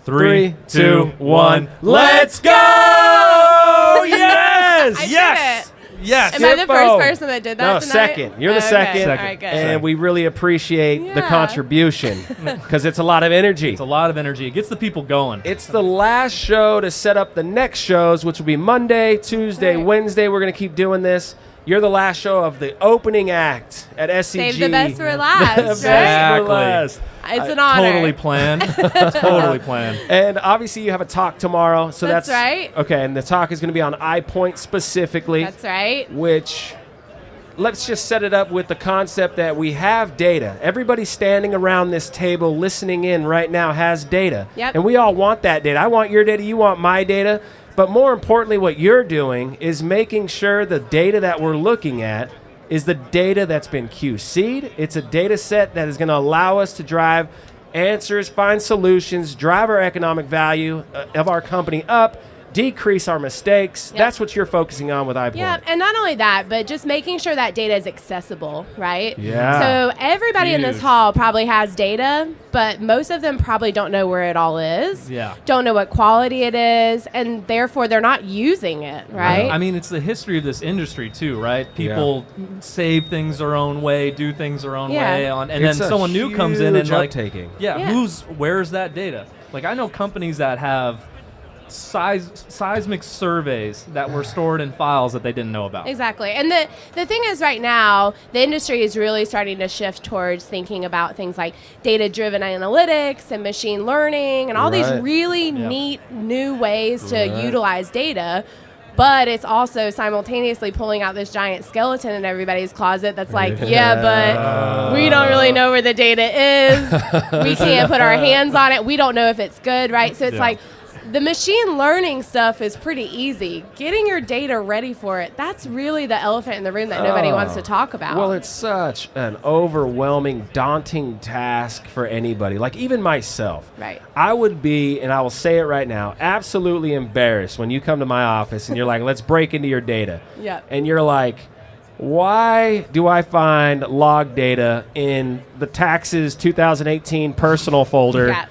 Three, two, one, let's go! Yes! Yes! Yes. Am I the first person that did that No, tonight? second. You're the second. All right, good. And we really appreciate the contribution because it's a lot of energy. It's a lot of energy. It gets the people going. It's the last show to set up the next shows, which will be Monday, Tuesday, Wednesday. We're going to keep doing this. You're the last show of the opening act at SEG. Save the best for last, right? Best for last. It's an honor. Totally planned. Totally planned. And obviously you have a talk tomorrow. So that's right. Okay, and the talk is going to be on iPoint specifically. That's right. Which, let's just set it up with the concept that we have data. Everybody standing around this table listening in right now has data. Yep. And we all want that data. I want your data, you want my data. But more importantly, what you're doing is making sure the data that we're looking at is the data that's been QC'd. It's a data set that is going to allow us to drive answers, find solutions, drive our economic value of our company up, decrease our mistakes. Yep. That's what you're focusing on with iPoint. Yeah, and not only that, but just making sure that data is accessible, right? Yeah. So everybody in this hall probably has data, but most of them probably don't know where it all is. Yeah. Don't know what quality it is, and therefore they're not using it, right? I mean, it's the history of this industry too, right? People save things their own way, do things their own way, and then someone new comes in and like, where's that data? Like, I know companies that have seismic surveys that were stored in files that they didn't know about. Exactly. And the thing is, right now, the industry is really starting to shift towards thinking about things like data-driven analytics and machine learning and all these really neat new ways to utilize data. But it's also simultaneously pulling out this giant skeleton in everybody's closet that's like, but we don't really know where the data is. We can't put our hands on it. We don't know if it's good, right? So it's like, the machine learning stuff is pretty easy. Getting your data ready for it, that's really the elephant in the room that nobody wants to talk about. Well, it's such an overwhelming, daunting task for anybody, like even myself. Right. I would be, and I will say it right now, absolutely embarrassed when you come to my office and you're like, let's break into your data. Yep. And you're like, why do I find log data in the taxes 2018 personal folder? Yeah.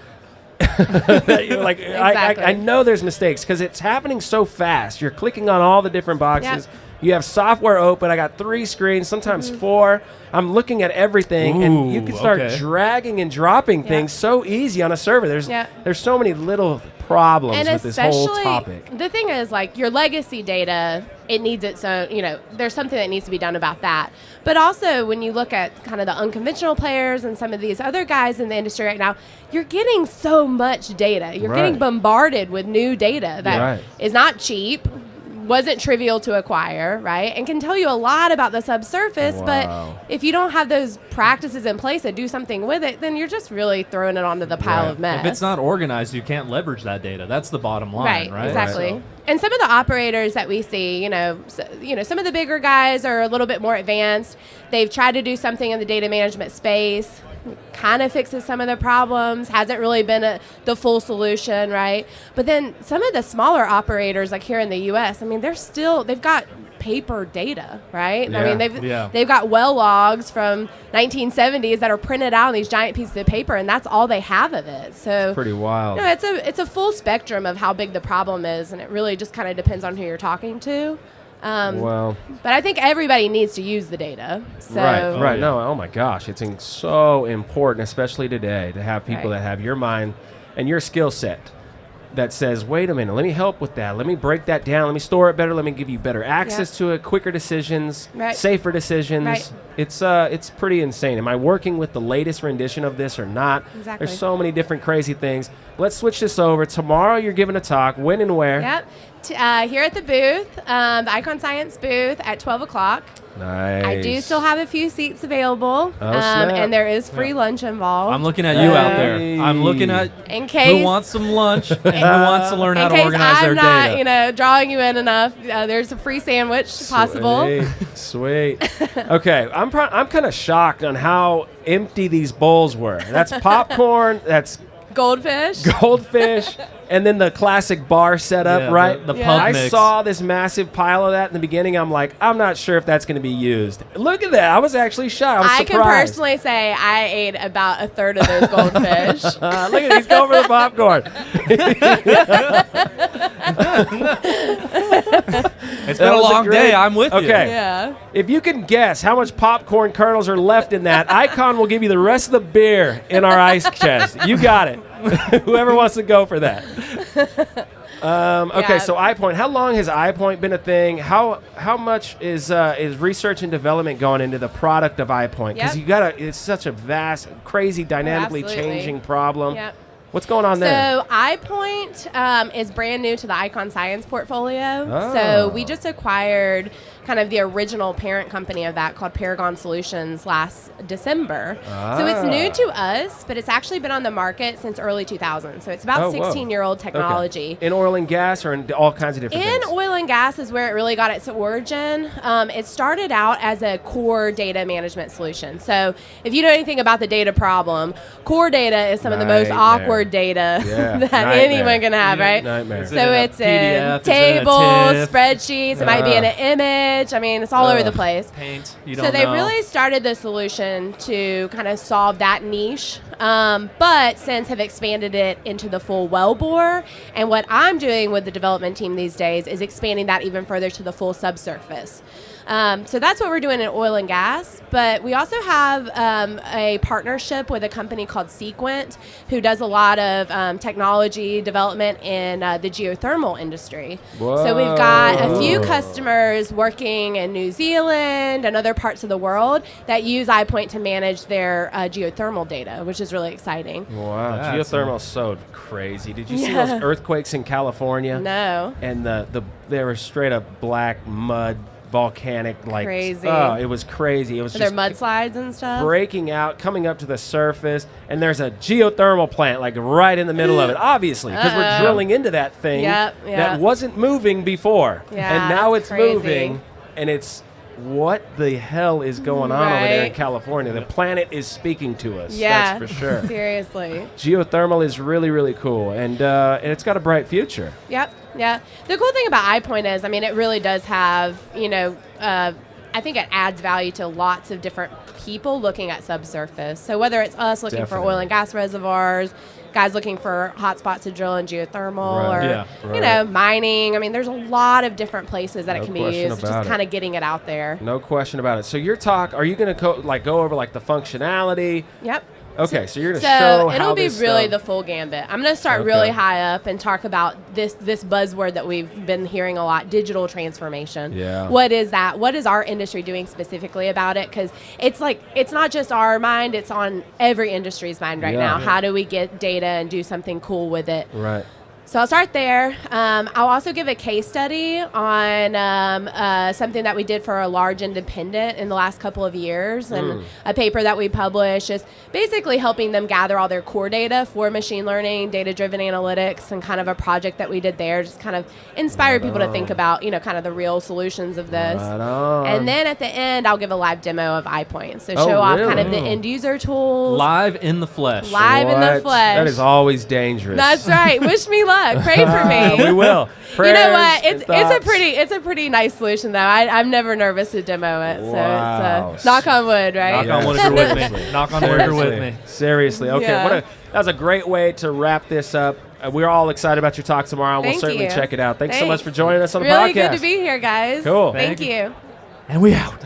You're like, Exactly. I know there's mistakes because it's happening so fast. You're clicking on all the different boxes. Yep. You have software open. I got 3 screens, sometimes 4. I'm looking at everything, and you can start dragging and dropping things so easy on a server. There's so many little problems with this whole topic. The thing is, like, your legacy data, it needs its own, there's something that needs to be done about that. But also, when you look at kind of the unconventional players and some of these other guys in the industry right now, you're getting so much data. You're getting bombarded with new data that is not cheap, wasn't trivial to acquire, right? And can tell you a lot about the subsurface, but if you don't have those practices in place to do something with it, then you're just really throwing it onto the pile of mess. If it's not organized, you can't leverage that data. That's the bottom line, right? Exactly. So. And some of the operators that we see, some of the bigger guys are a little bit more advanced. They've tried to do something in the data management space, kind of fixes some of the problems, hasn't really been the full solution, right? But then some of the smaller operators, like here in the U.S., I mean, they've got paper data, right? Yeah. I mean, they've got well logs from 1970s that are printed out on these giant pieces of paper, and that's all they have of it. So it's pretty wild. It's a full spectrum of how big the problem is, and it really just kind of depends on who you're talking to. But I think everybody needs to use the data. So. Right. No, oh my gosh, it's so important, especially today, to have people that have your mind and your skill set that says, wait a minute, let me help with that. Let me break that down. Let me store it better. Let me give you better access to it, quicker decisions, safer decisions. Right. It's pretty insane. Am I working with the latest rendition of this or not? Exactly. There's so many different crazy things. Let's switch this over. Tomorrow you're giving a talk. When and where? Yep. here at the booth, the Icon Science booth at 12 o'clock. Nice. I do still have a few seats available, and there is free lunch involved. I'm looking at you out there. I'm looking at who wants some lunch and who wants to learn how to organize their data. In case I'm not, drawing you in enough, there's a free sandwich possible. Sweet. Okay, I'm kind of shocked on how empty these bowls were. That's popcorn. That's goldfish, and then the classic bar setup, right? The pub mix. I saw this massive pile of that in the beginning. I'm like, I'm not sure if that's going to be used. Look at that. I was actually shocked. I was surprised. Can personally say I ate about a third of those goldfish. Look at he's going for the popcorn. It's been a long day. I'm with you. Okay. Yeah. If you can guess how much popcorn kernels are left in that, Icon will give you the rest of the beer in our ice chest. You got it. Whoever wants to go for that. Okay, so iPoint. How long has iPoint been a thing? How much is research and development going into the product of iPoint? Because it's such a vast, crazy, dynamically changing problem. Yep. What's going on there? So iPoint is brand new to the Icon Science portfolio. Oh. So we just acquired kind of the original parent company of that called Paragon Solutions last December. So it's new to us, but it's actually been on the market since early 2000. So it's about 16-year-old technology. Okay. In oil and gas or in all kinds of different things? In oil and gas is where it really got its origin. It started out as a core data management solution. So if you know anything about the data problem, core data is some of the most awkward data that anyone can have, right? Nightmare. So it's in tables, spreadsheets, it might be in an image. I mean, it's all over the place. Paint. So they really started the solution to kind of solve that niche, but since have expanded it into the full wellbore. And what I'm doing with the development team these days is expanding that even further to the full subsurface. So that's what we're doing in oil and gas. But we also have a partnership with a company called Sequent, who does a lot of technology development in the geothermal industry. Whoa. So we've got a few customers working in New Zealand and other parts of the world that use iPoint to manage their geothermal data, which is really exciting. Wow, geothermal is so crazy. Did you see those earthquakes in California? No. And they were straight up black mud. Volcanic, crazy. Oh, it was crazy. It was just mudslides and stuff breaking out, coming up to the surface, and there's a geothermal plant like right in the middle of it, obviously, because we're drilling into that thing that wasn't moving before, and now it's moving, and it's what the hell is going on over there in California? The planet is speaking to us. That's for sure. Seriously. Geothermal is really, really cool, and it's got a bright future. Yep. Yeah. The cool thing about iPoint is, I mean, it really does have, I think it adds value to lots of different people looking at subsurface. So whether it's us looking for oil and gas reservoirs, guys looking for hot spots to drill in geothermal, or mining. I mean, there's a lot of different places that it can be used. Just kind of getting it out there. No question about it. So are you going to go over like the functionality? Yep. Okay, so you're going to show how it'll be this really the full gambit. I'm going to start really high up and talk about this buzzword that we've been hearing a lot, digital transformation. Yeah. What is that? What is our industry doing specifically about it? Because it's not just our mind, it's on every industry's mind right now. How do we get data and do something cool with it? Right. So I'll start there. I'll also give a case study on something that we did for a large independent in the last couple of years, and a paper that we published is basically helping them gather all their core data for machine learning, data-driven analytics, and kind of a project that we did there, just kind of inspired people to think about, kind of the real solutions of this. And then at the end, I'll give a live demo of iPoint. So show off kind of the end user tools. Live in the flesh. Live in the flesh. That is always dangerous. That's right. Wish me luck. Pray for me. We will. Prayers, you know what? It's a pretty nice solution though. I'm never nervous to demo it. So it's knock on wood, right? Knock on wood if you're with me. Knock on wood if you're with me. Seriously. Okay. That was a great way to wrap this up. We're all excited about your talk tomorrow. We'll certainly check it out. Thanks so much for joining us on the podcast. Really good to be here, guys. Cool. Thank you. And we out.